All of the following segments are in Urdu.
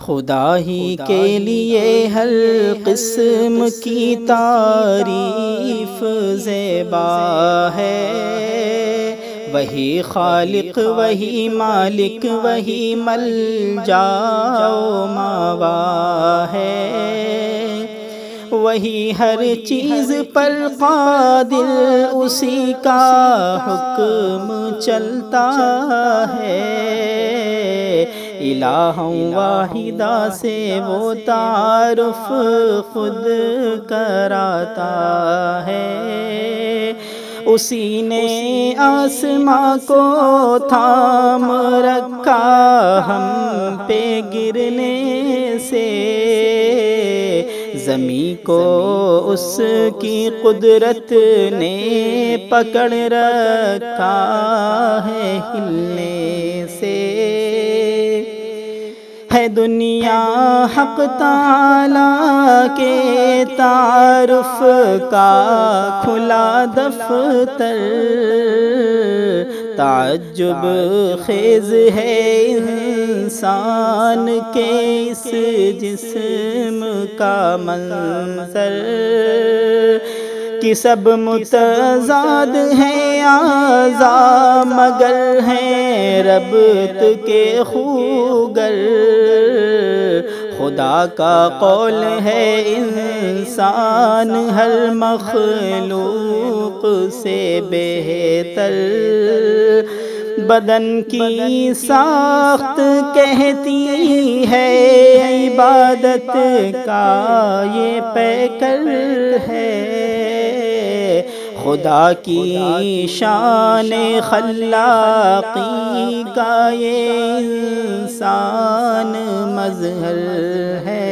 خدا ہی کے لیے ہر قسم کی تعریف زیبا ہے، وہی خالق وہی مالک وہی ملجا و ماوا ہے، وہی ہر چیز پر قادر اسی کا حکم چلتا ہے، الہ واحدہ سے وہ تعارف خود کراتا ہے، اسی نے آسماں کو تھام رکھا ہم پہ گرنے سے، زمین کو اس کی قدرت نے پکڑ رکھا ہے ہلنے سے، ہے دنیا حق تعالیٰ کے تعارف کا کھلا دفتر، تعجب خیز ہے انسان کے اس جسم کا منظر، کہ سب متضاد ہیں اعضاء مگر ہیں ربط کے خوگر، خدا کا قول ہے انسان ہر مخلوق سے بہتر، بدن کی ساخت کہتی ہے عبادت کا یہ پیکر ہے، خدا کی شان خلاقی کا یہ انسان مظہر ہے،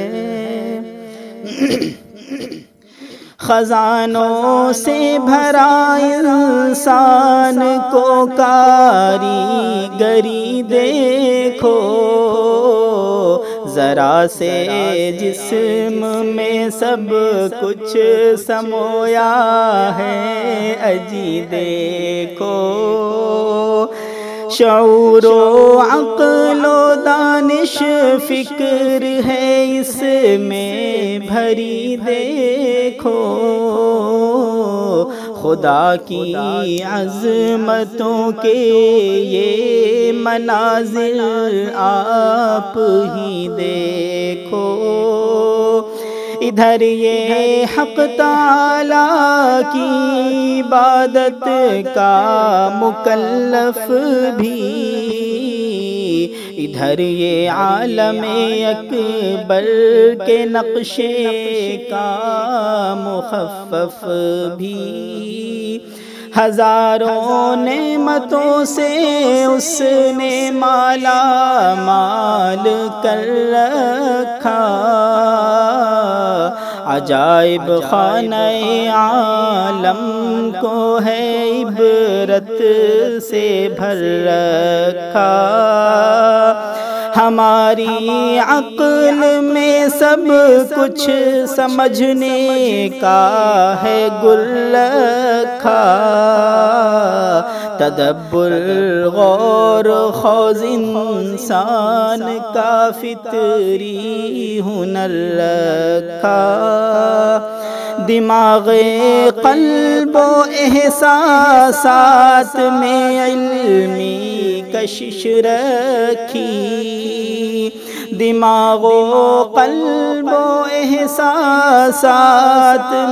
خزانوں سے بھرا انسان کو کاریگری دیکھو، ذرا سے جسم میں سب کچھ سمویا ہے اجی دیکھو، شعور و عقل و دانش فکر ہے اس میں بھری دیکھو، خدا کی عظمتوں کے یہ مناظر آپ ہی دیکھو، ادھر یہ حق تعالیٰ کی عبادت کا مکلف بھی، ادھر یہ عالم اکبر کے نقشے کا مخفف بھی، ہزاروں نعمتوں سے اس نے مالا مال کر رکھا، عجائب خانہ عالم کو ہے عبرت سے بھر رکھا، ہماری عقل میں سب کچھ سمجھنے کا ہے گل رکھا، تدبر غور خوض انسان کا فطری ہنر رکھا، دماغ قلب و احساسات میں علمی کشش رکھی، دماغ و قلب و احساسات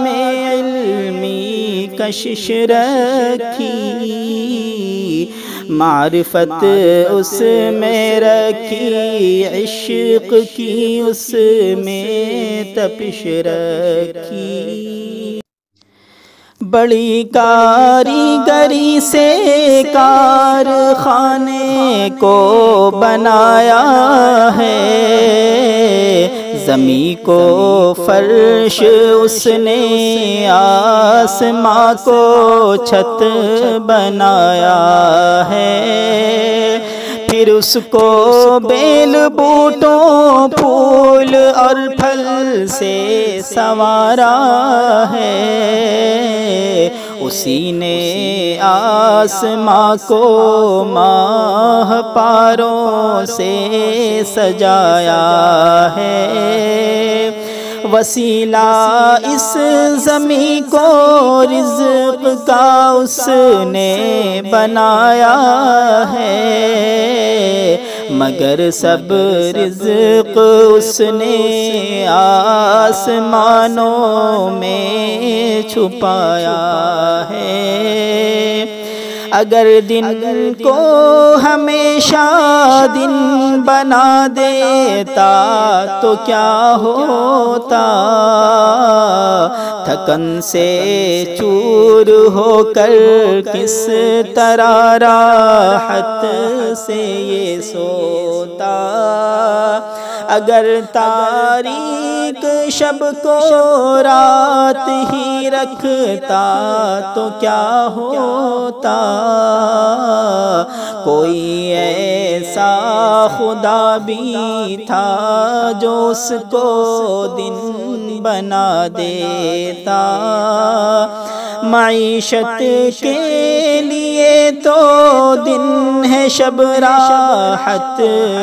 میں علمی کشش رکھی، معرفت اس میں رکھی عشق کی اس میں تپش رکھی، بڑی کاریگری سے کارخانے کو بنایا ہے، زمین کو فرش اس نے آسماں کو چھت بنایا ہے، پھر اس کو بیل بو بوٹوں پھول اور پھل سے سنوارا ہے، اسی نے آسماں کو ماہ پاروں سے سجایا ہے، وسیلہ اس زمیں کو رزق کا اس نے بنایا ہے، مگر سب رزق اس نے آسمانوں میں چھپایا ہے، اگر دن کو ہمیشہ دن بنا دیتا تو کیا ہوتا، تھکن سے چور ہو کر کس طرح راحت سے یہ سوتا، اگر تاریک شب کو رات ہی رکھتا تو کیا ہوتا، کوئی ایسا خدا بھی تھا جو اس کو دن بنا دیتا، معیشت کے لیے تو دن ہے شب راحت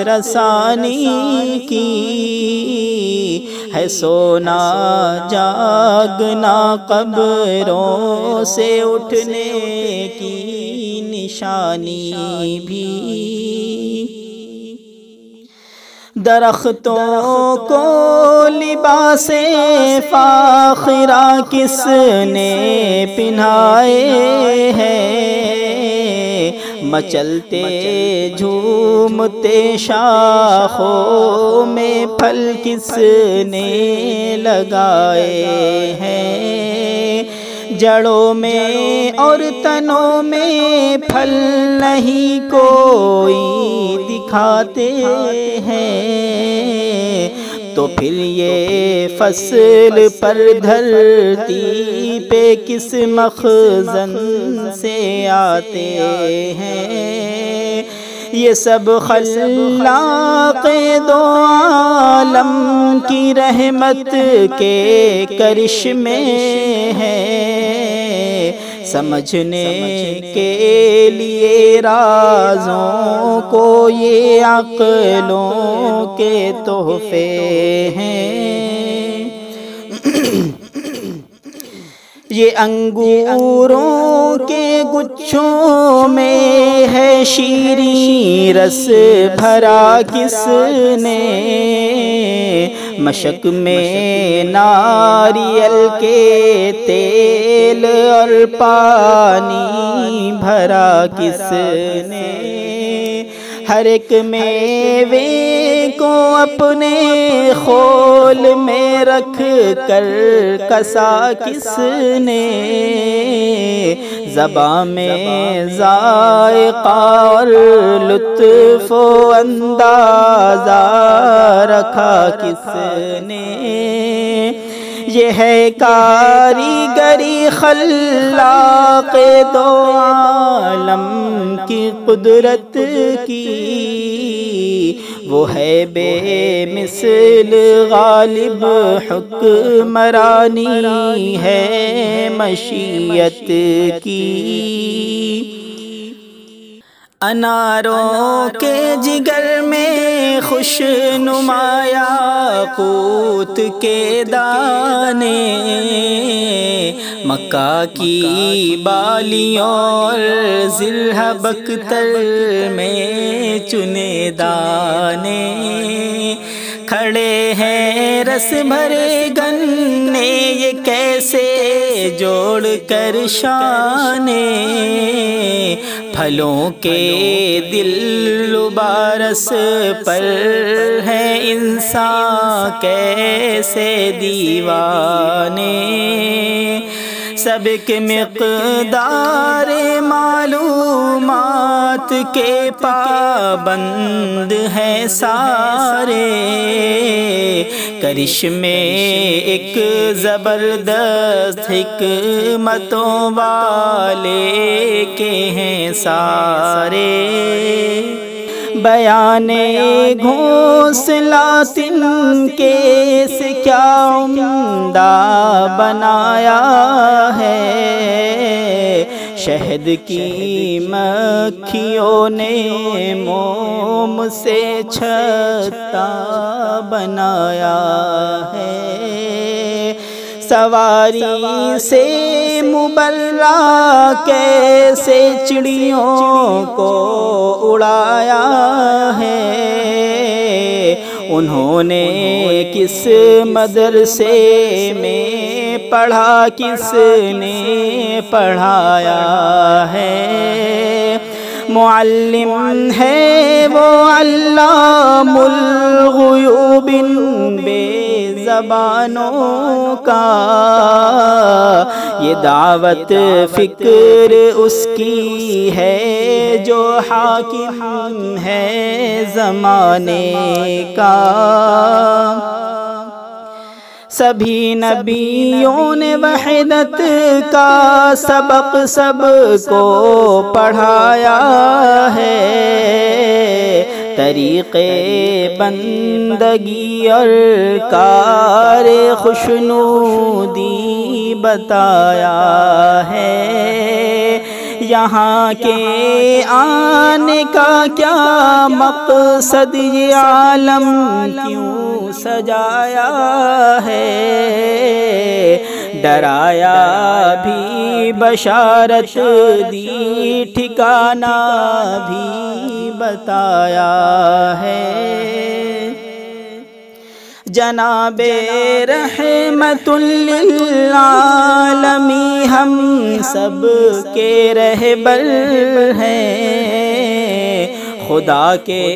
رسانی کی، ہے سونا جاگنا قبروں سے اٹھنے کی نشانی بھی، درختوں کو لباس فاخرہ کس نے پہنائے ہیں، مچلتے جھومتے شاخوں میں پھل کس نے لگائے ہیں، جڑوں میں اور تنوں میں پھل نہیں کوئی دکھاتے ہیں، تو پھر یہ فصل پر دھرتی پہ کس مخزن سے آتے ہیں، یہ سب خلاق دو عالم کی رحمت کے کرشمے ہیں، سمجھنے کے لیے رازوں کو یہ عقلوں کے تحفے ہیں، یہ انگوروں کے گچھوں میں ہے شیریں رس بھرا کس نے، مشک میں ناریل کے تیل اور پانی بھرا کس نے، ہر ایک میوے کو اپنے خول میں رکھ کر کسا کس نے، زبان میں ذائقہ اور لطف و اندازہ رکھا کس نے، یہ ہے کاریگری خلاق دو عالم کی قدرت کی، وہ ہے بے مثل غالب حکمرانی ہے مشیت کی، اناروں کے جگر میں خوش نما یاقوت کے دانے، مکہ کی بالیوں اور زرہ بختر میں چنے دانے، کھڑے ہیں رس بھرے گنے یہ کیسے جوڑ کر شانے، پھلوں کے دل بارس پر ہے انسان کیسے دیوانے، سب کے مقدار معلومات کے پابند ہیں سارے، کرشمے ایک زبردست حکمتوں والے کے ہیں سارے، بیان گھونسلا تن کے سے کیا عمدہ بنایا ہے، شہد کی مکھیوں نے موم سے چھتا بنایا ہے، سواری سے مبرہ کیسے چڑیوں کو اڑایا ہے، انہوں نے کس مدرسے میں پڑھا، کس نے پڑھایا ہے، معلم ہے وہ علام الغیوب بے زبانوں کا، یہ دعوت فکر اس کی ہے جو حاکم ہے زمانے کا، سبھی نبیوں نے وحدت کا سبق سب کو پڑھایا ہے، طریقے بندگی اور کار خوشنودی بتایا ہے، یہاں کے آنے کا کیا مقصد، یہ عالم کیوں سجایا ہے، ڈرایا بھی بشارت دی ٹھکانہ بھی بتایا ہے، جناب رحمت للعالمین ہم سب کے رہبر ہیں، خدا کے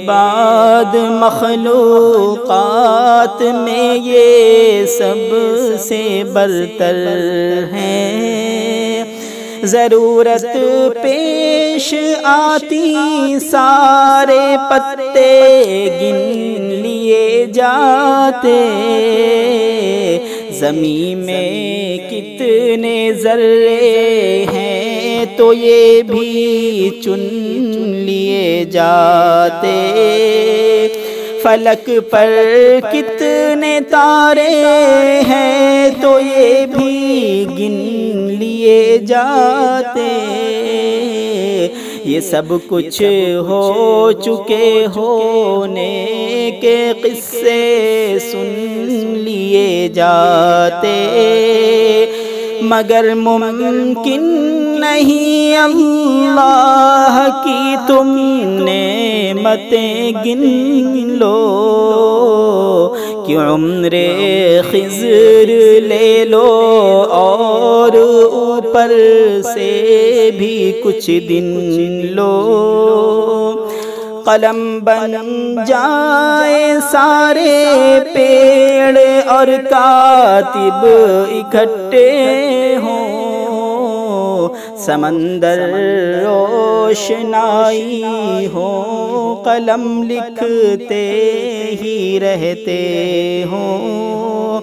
بعد مخلوقات میں یہ سب سے برتر ہیں، ضرورت پیش آتی سارے پتے گن لیے جاتے، زمین میں کتنے ذرے ہیں تو یہ بھی چن لیے جاتے، فلک پر کتنے تارے ہیں تو یہ بھی گن لیے جاتے، یہ سب کچھ ہو چکے ہونے کے قصے سن لیے جاتے، مگر ممکن نہیں اللہ کی تم نعمتیں گن لو، کہ عمر خضر لے لو اور اوپر سے بھی کچھ دن لو، قلم بن جائے سارے پیڑ اور کاتب اکٹھے ہوں، سمندر روشنائی ہو، قلم لکھتے ہی رہتے ہوں،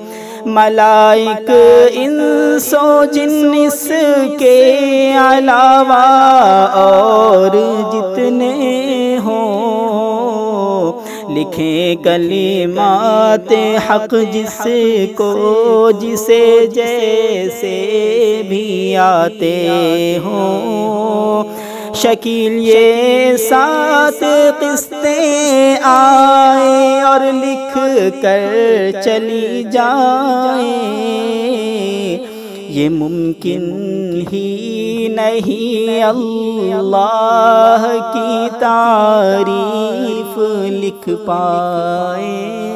ملائک انس و جن اس کے علاوہ اور جتنے ہوں، لکھیں کلمات حق جس کو جسے جیسے بھی آتے ہوں، شکیل یہ 7 قسطیں آئیں اور لکھ کر چلی جائیں، یہ ممکن ہی نہیں اللہ کی تعریف لکھ پائیں۔